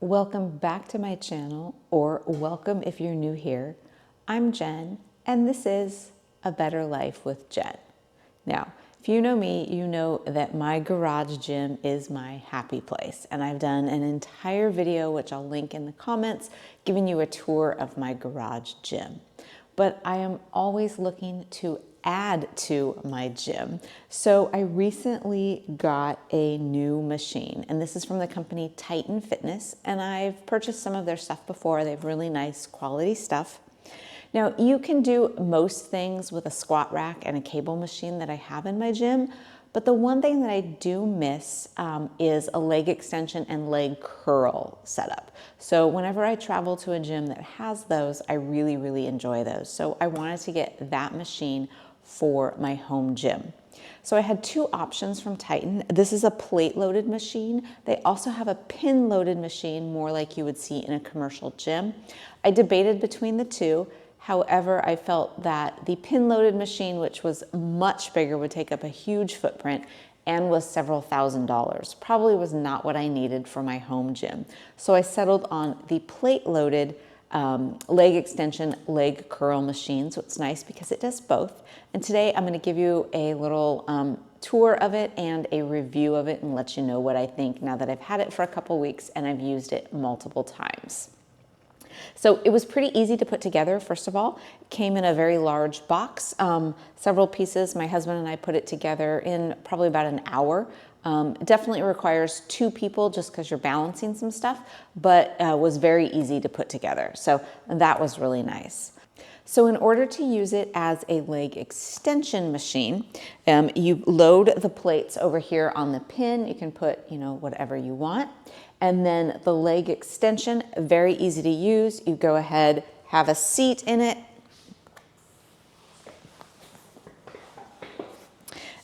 Welcome back to my channel, or welcome if you're new here. I'm Jen, and this is A Better Life with Jen. Now, if you know me, you know that my garage gym is my happy place, and I've done an entire video, which I'll link in the comments, giving you a tour of my garage gym. But I am always looking to add to my gym. So I recently got a new machine, and this is from the company Titan Fitness, and I've purchased some of their stuff before. They have really nice quality stuff. Now, you can do most things with a squat rack and a cable machine that I have in my gym, but the one thing that I do miss is a leg extension and leg curl setup. So whenever I travel to a gym that has those, I really, really enjoy those. So I wanted to get that machine for my home gym. So I had two options from Titan. This is a plate-loaded machine. They also have a pin-loaded machine, more like you would see in a commercial gym. I debated between the two. However, I felt that the pin-loaded machine, which was much bigger, would take up a huge footprint and was several $1,000s. Probably was not what I needed for my home gym. So I settled on the plate-loaded leg extension, leg curl machine. So it's nice because it does both. And today I'm going to give you a little tour of it and a review of it and let you know what I think now that I've had it for a couple weeks and I've used it multiple times. So it was pretty easy to put together. First of all, it came in a very large box, several pieces. My husband and I put it together in probably about an hour. It definitely requires two people just because you're balancing some stuff, but was very easy to put together. So that was really nice. So in order to use it as a leg extension machine, you load the plates over here on the pin. You can put, whatever you want. And then the leg extension, very easy to use. You go ahead, have a seat in it.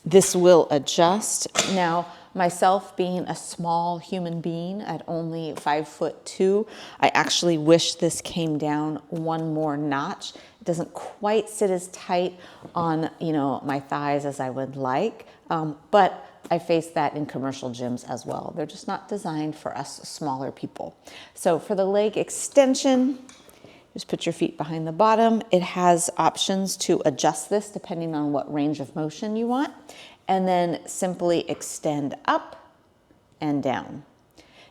This will adjust. Now, myself being a small human being at only 5'2", I actually wish this came down one more notch. It doesn't quite sit as tight on, my thighs as I would like, but I face that in commercial gyms as well. They're just not designed for us smaller people. So for the leg extension, just put your feet behind the bottom. It has options to adjust this depending on what range of motion you want. And then simply extend up and down.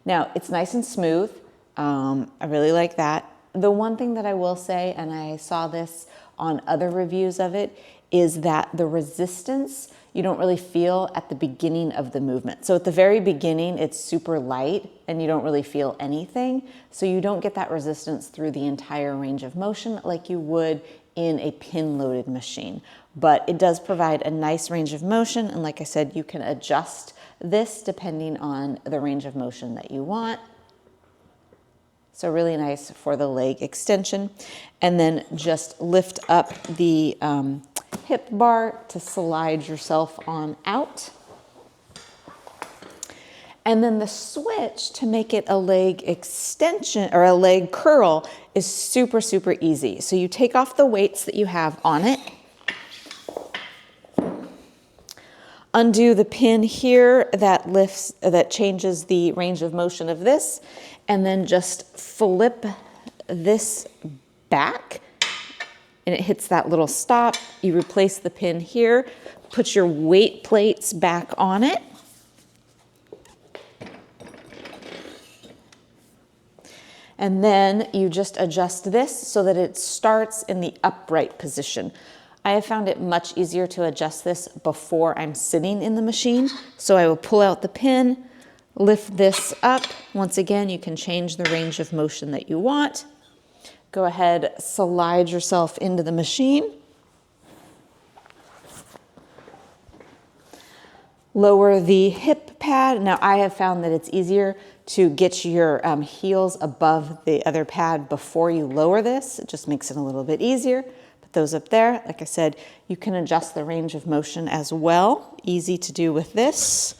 Now, it's nice and smooth. I really like that. The one thing that I will say, and I saw this on other reviews of it, is that the resistance you don't really feel at the beginning of the movement. So at the very beginning, it's super light and you don't really feel anything. So you don't get that resistance through the entire range of motion like you would in a pin-loaded machine. But it does provide a nice range of motion. And like I said, you can adjust this depending on the range of motion that you want. So really nice for the leg extension. And then just lift up the hip bar to slide yourself on out. And then the switch to make it a leg extension or a leg curl is super, super easy. So you take off the weights that you have on it, undo the pin here that changes the range of motion of this, and then just flip this back and it hits that little stop. You replace the pin here, put your weight plates back on it. And then you just adjust this so that it starts in the upright position. I have found it much easier to adjust this before I'm sitting in the machine. So I will pull out the pin, lift this up. Once again, you can change the range of motion that you want. Go ahead, slide yourself into the machine. Lower the hip pad. Now I have found that it's easier to get your heels above the other pad before you lower this. It just makes it a little bit easier. Put those up there. Like I said, you can adjust the range of motion as well. Easy to do with this.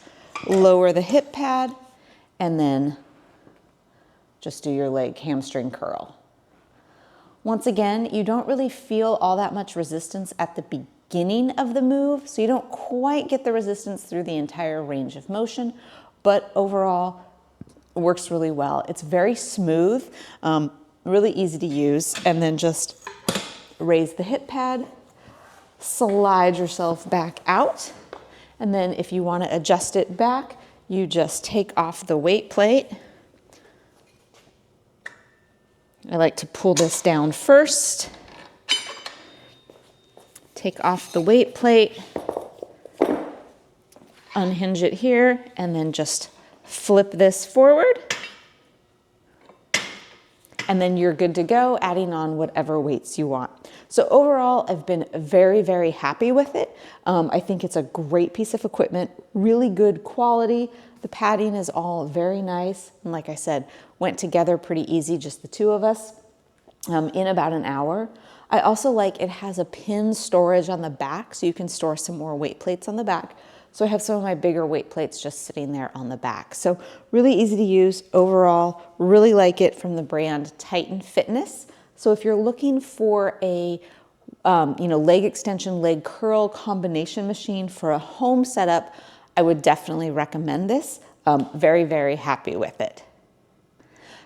Lower the hip pad and then just do your leg hamstring curl. Once again, you don't really feel all that much resistance at the beginning of the move, so you don't quite get the resistance through the entire range of motion, but overall, works really well. It's very smooth, really easy to use, and then just raise the hip pad, slide yourself back out, and then if you want to adjust it back, you just take off the weight plate. I like to pull this down first, take off the weight plate, unhinge it here, and then just flip this forward. And then you're good to go, adding on whatever weights you want. So overall, I've been very, very happy with it. I think it's a great piece of equipment, really good quality. The padding is all very nice. And like I said, went together pretty easy, just the two of us, in about an hour. I also like it has a pin storage on the back, so you can store some more weight plates on the back. So I have some of my bigger weight plates just sitting there on the back. So really easy to use overall, really like it from the brand Titan Fitness. So if you're looking for a leg extension, leg curl combination machine for a home setup, I would definitely recommend this. Very, very happy with it.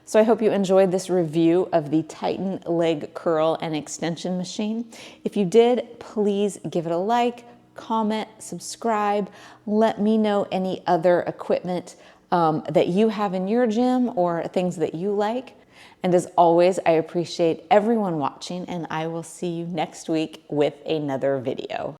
So I hope you enjoyed this review of the Titan leg curl and extension machine. If you did, please give it a like, comment, subscribe. Let me know any other equipment that you have in your gym or things that you like. And as always, I appreciate everyone watching, and I will see you next week with another video.